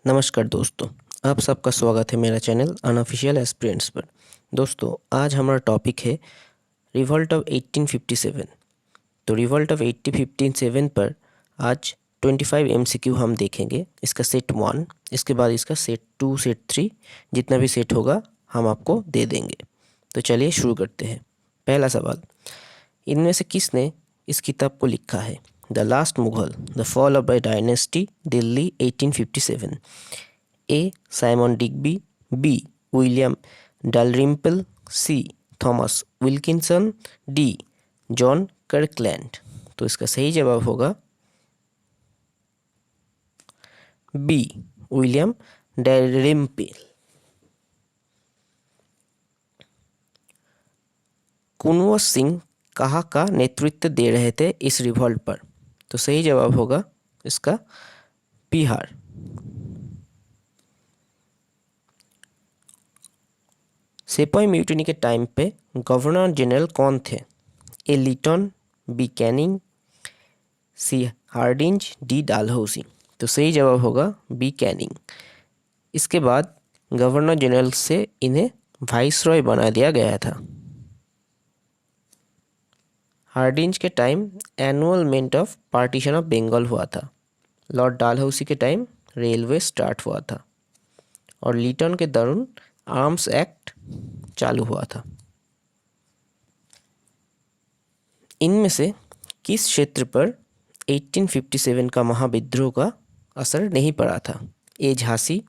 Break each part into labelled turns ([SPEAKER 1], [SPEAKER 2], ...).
[SPEAKER 1] नमस्कार दोस्तों, आप सबका स्वागत है मेरा चैनल अनऑफिशियल एस्पिरेंट्स पर। दोस्तों, आज हमारा टॉपिक है रिवॉल्ट ऑफ 1857। तो रिवॉल्ट ऑफ 1857 पर आज 25 MCQ हम देखेंगे। इसका सेट 1, इसके बाद इसका सेट 2, सेट 3, जितना भी सेट होगा हम आपको दे देंगे। तो चलिए शुरू करते हैं। पहला सवाल, इनमें से किसने इस किताब को लिखा है? The last Mughal, the fall of the dynasty, Delhi 1857। A Simon Digby, B William Dalrymple, C Thomas Wilkinson, D John Kirkland. तो इसका सही जवाब होगा B William Dalrymple. Kunwar Singh कहाँ का नेतृत्व दे रहे थे इस रिवॉल्ट पर? तो सही जवाब होगा इसका बिहार। सेपॉय म्यूटिनी के टाइम पे गवर्नर जनरल कौन थे? ए लिटन, बी कैनिंग, सी हार्डिंज, डी डालहौसी। तो सही जवाब होगा बी कैनिंग। इसके बाद गवर्नर जनरल से इन्हें वाइसरॉय बना दिया गया था। हार्डिंज के time annulment of partition of Bengal हुआ था। लॉर्ड डालहौसी के टाइम रेलवे स्टार्ट हुआ था और लिटन के दौरान आर्म्स एक्ट चालू हुआ था। इनमें से किस क्षेत्र पर 1857 का महाविद्रोह का असर नहीं पड़ा था? ए झांसी,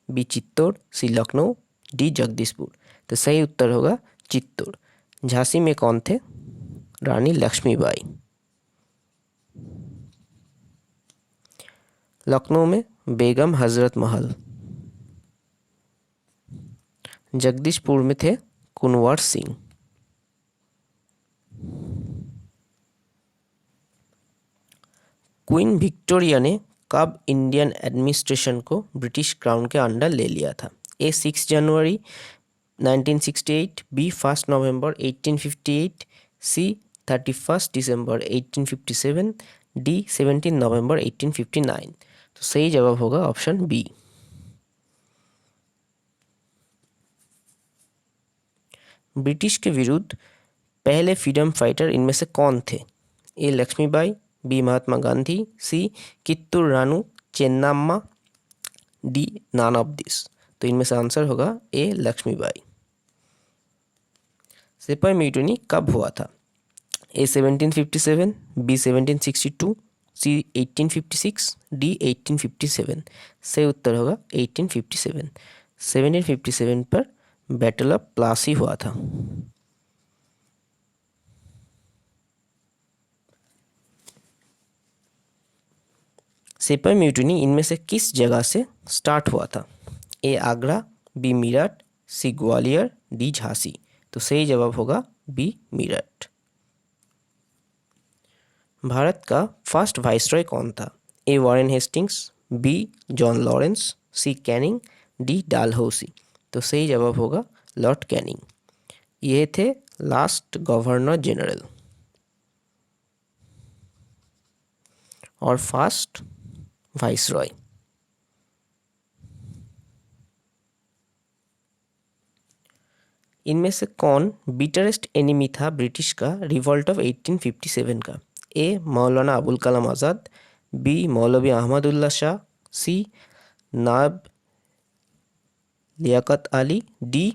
[SPEAKER 1] बी चित्तौड़, सी लखनऊ, डी जगदीशपुर। तो सही उत्तर होगा चित्तौड़। झांसी में कौन थे? रानी लक्ष्मीबाई। लखनऊ में बेगम हजरत महल। जगदीशपुर में थे कुंवर सिंह। क्वीन विक्टोरिया ने कब इंडियन एडमिनिस्ट्रेशन को ब्रिटिश क्राउन के अंडर ले लिया था? ए 6 जनवरी 1968, बी 1 नवंबर 1858, सी 31 दिसंबर 1857, डी 17 नवंबर 1859। तो सही जवाब होगा ऑप्शन बी। ब्रिटिश के विरुद्ध पहले फ्रीडम फाइटर इनमें से कौन थे? A Laxmibai, B Mahatma Gandhi, C Kittur Rani Chennamma, D none of this. तो इनमें से आंसर होगा ए लक्ष्मीबाई। सिपाही म्यूटिनी कब हुआ था? ए 1757, बी 1762, सी 1856, डी 1857। सही उत्तर होगा 1857। 1757 पर बैटल ऑफ प्लासी हुआ था। सिपाही म्यूटिनी इनमें से किस जगह से स्टार्ट हुआ था? ए आगरा, बी मेरठ, सी ग्वालियर, डी झांसी। तो सही जवाब होगा बी मेरठ। भारत का फर्स्ट वाइसरॉय कौन था? A Warren Hastings, B John Lawrence, C Canning, D Dalhousie. तो सही जवाब होगा लॉर्ड कैनिंग। ये थे लास्ट गवर्नर जनरल और फर्स्ट वाइसरॉय। इनमें से कौन बिटरेस्ट एनिमी था ब्रिटिश का रिवॉल्ट ऑफ 1857 का? ए मौलाना अबुल कलाम आज़ाद, बी मौलवी अहमदुल्ला शाह, सी नायब लियाकत अली, डी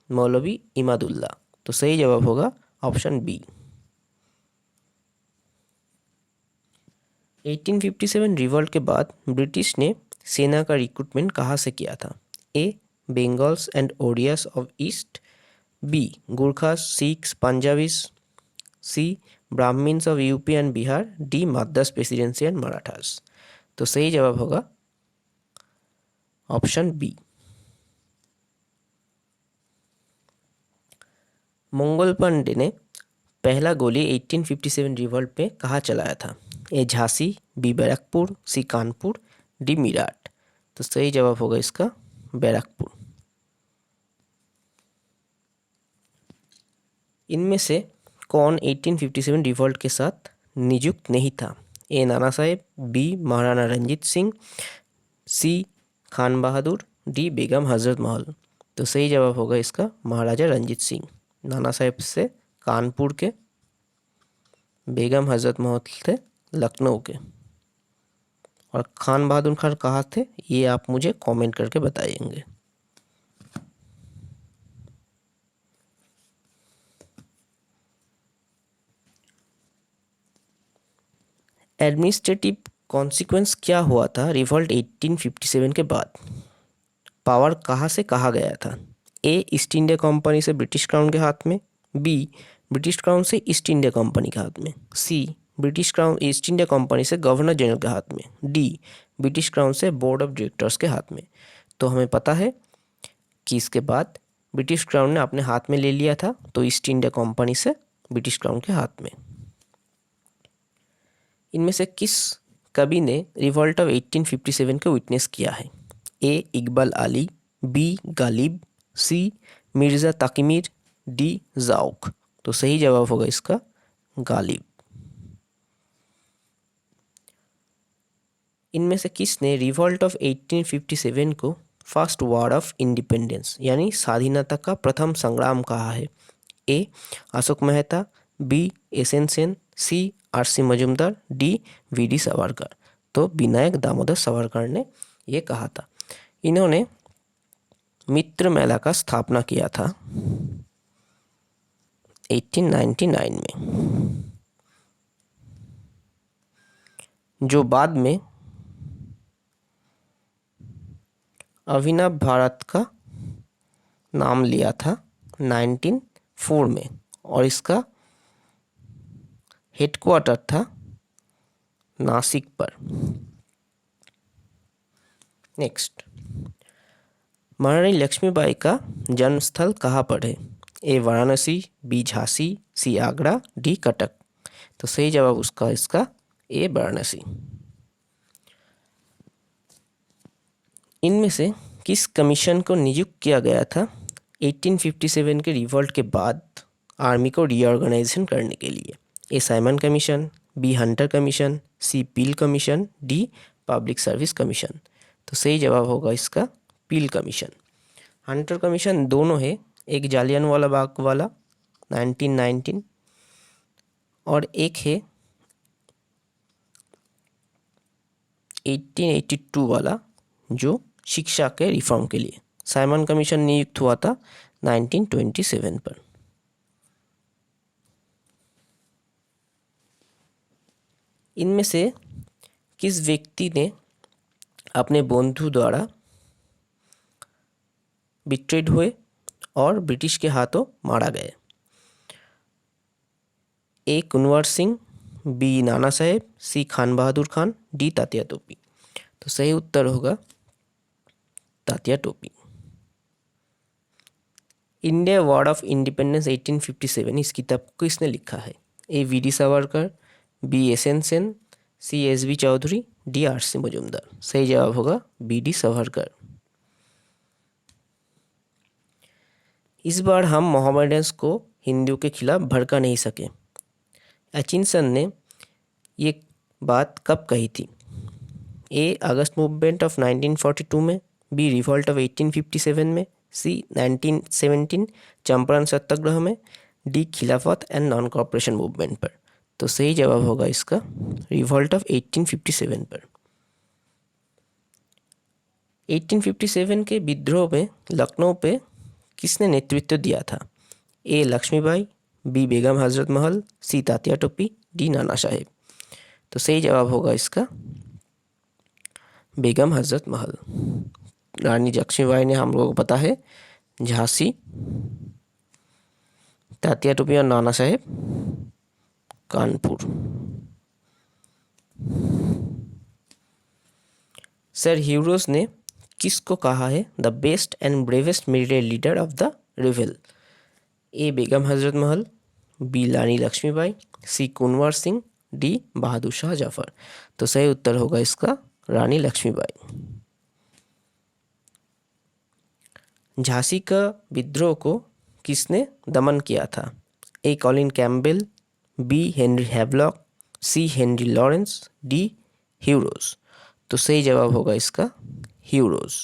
[SPEAKER 1] मौलवी इमादुल्ला। तो सही जवाब होगा ऑप्शन बी। 1857 रिवॉल्ट के बाद ब्रिटिश ने सेना का रिक्रूटमेंट कहाँ से किया था? A Bengals and Odias of east, B Gurkhas, Sikhs, Punjabis, C Brahmins of UP and Bihar, D Madras presidency and Marathas. तो सही जवाब होगा ऑप्शन बी। मंगल पांडे ने पहला गोली 1857 रिवॉल्ट पे कहाँ चलाया था? ए झांसी, बी बैरकपुर, सी कानपुर, डी मेरठ। तो सही जवाब होगा इसका बैरकपुर। इनमें से कौन 1857 रिवॉल्ट के साथ नियुक्त नहीं था? ए नाना साहेब, बी महाराणा रंजीत सिंह, सी खान बहादुर, डी बेगम हजरत महल। तो सही जवाब होगा इसका महाराजा रंजीत सिंह। नाना साहेब से कानपुर के, बेगम हजरत महल थे लखनऊ के। और खान बहादुर खान कहाँ थे ये आप मुझे कमेंट करके बताएंगे। एडमिनिस्ट्रेटिव कॉन्सिक्वेंस क्या हुआ था रिवॉल्ट 1857 के बाद? पावर कहाँ से कहा गया था? ए ईस्ट इंडिया कंपनी से ब्रिटिश क्राउन के हाथ में, बी ब्रिटिश क्राउन से ईस्ट इंडिया कंपनी के हाथ में, C British crown East India Company से गवर्नर जनरल के हाथ में, डी ब्रिटिश क्राउन से बोर्ड ऑफ डायरेक्टर्स के हाथ में। तो हमें पता है कि इसके बाद ब्रिटिश क्राउन ने अपने हाथ में ले लिया था, तो ईस्ट इंडिया कंपनी से ब्रिटिश क्राउन के हाथ में। इनमें से किस कवि ने रिवॉल्ट ऑफ 1857 को विटनेस किया है? ए इकबाल आली, बी गालिब, सी मिर्ज़ा ताकिमीर, डी ज़ाउक। तो सही जवाब होगा इसका गालिब। इनमें से किसने रिवॉल्ट ऑफ 1857 को फर्स्ट वॉर ऑफ इंडिपेंडेंस यानी स्वाधीनता का प्रथम संग्राम कहा है? A Ashok Mehta, B S N Sen, C R C. Majumdar, D V D. Savarkar. तो विनायक दामोदर सावरकर ने ये कहा था। इन्होंने मित्र मेला का स्थापना किया था 1899 में, जो बाद में अभिनव भारत का नाम लिया था 1904 में, और इसका हेडक्वार्टर था नासिक पर। नेक्स्ट, महारानी लक्ष्मीबाई का जन्मस्थल कहाँ पर है? ए वाराणसी, बी झांसी, सी आगरा, डी कटक। तो सही जवाब उसका इसका ए वाराणसी। इनमें से किस कमीशन को नियुक्त किया गया था 1857 के रिवॉल्ट के बाद आर्मी को रीऑर्गेनाइजेशन करने के लिए? A Simon Commission, B Hunter Commission, C Peel Commission, D Public Service Commission. तो सही जवाब होगा इसका पील कमीशन। हंटर कमीशन दोनों है, एक जालियनवाला बाग वाला 1919 और एक है 1882 वाला जो शिक्षा के रिफॉर्म के लिए। साइमन कमीशन नियुक्त हुआ था 1927 पर। इनमें से किस व्यक्ति ने अपने बंधु द्वारा बिट्रेड हुए और ब्रिटिश के हाथों मारा गया? ए कुंवर सिंह, बी नाना साहेब, सी खान बहादुर खान, डी तात्या टोपी। तो सही उत्तर होगा तात्या टोपी। इंडिया वॉर ऑफ इंडिपेंडेंस 1857 इस किताब को किसने लिखा है? A V D. Savarkar, B S N Sen, C S B. Chaudhary, D R C. Majumdar. सही जवाब होगा बी.डी. सावरकर। इस बार हम मोहम्मडन्स को हिंदुओं के खिलाफ भड़का नहीं सके। एचिंसन ने ये बात कब कही थी? ए अगस्त मूवमेंट ऑफ 1942 में, बी रिवॉल्ट ऑफ 1857 में, सी 1917 चंपारण सत्याग्रह में, डी खिलाफत एंड नॉन कॉपरेशन मूवमेंट पर। तो सही जवाब होगा इसका रिवॉल्ट ऑफ 1857 पर। 1857 के विद्रोह में लखनऊ पे किसने नेतृत्व दिया था? ए लक्ष्मीबाई, बी बेगम हजरत महल, सी तात्या टोपी, डी नाना साहेब। तो सही जवाब होगा इसका बेगम हजरत महल। रानी लक्ष्मीबाई ने हम लोगों को पता है झांसी, तात्या टोपी और नाना साहेब कानपुर। सर ह्यूरोज ने किसको कहा है the best and bravest military leader of the रिवेल? A Begum Hazrat Mahal, B Rani Laxmibai, C Kunwar Singh, D Bahadur Shah Zafar. तो सही उत्तर होगा इसका रानी लक्ष्मीबाई। झांसी का विद्रोह को किसने दमन किया था? A Colin Campbell, B Henry Havelock, C Henry Lawrence, D Hugh Rose. तो सही जवाब होगा इसका हीरोज।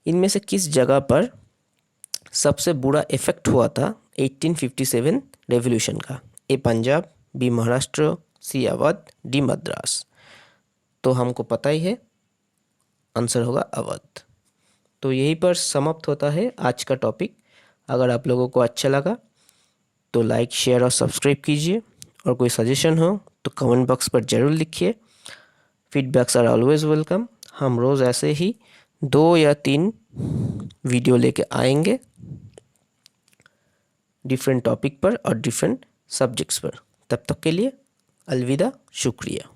[SPEAKER 1] इनमें से किस जगह पर सबसे बुरा इफेक्ट हुआ था 1857 रेवोल्यूशन का? ए पंजाब, बी महाराष्ट्र, सी अवध, डी मद्रास। तो हमको पता ही है, आंसर होगा अवध। तो यहीं पर समाप्त होता है आज का टॉपिक। अगर आप लोगों को अच्छा लगा तो लाइक, शेयर और सब्सक्राइब कीजिए, और कोई सजेशन हो तो कमेंट बॉक्स पर ज़रूर लिखिए। Feedbacks are always welcome. हम रोज़ ऐसे ही 2 या 3 वीडियो लेके आएंगे डिफरेंट टॉपिक पर और डिफरेंट सब्जेक्ट्स पर। तब तक के लिए अलविदा, शुक्रिया।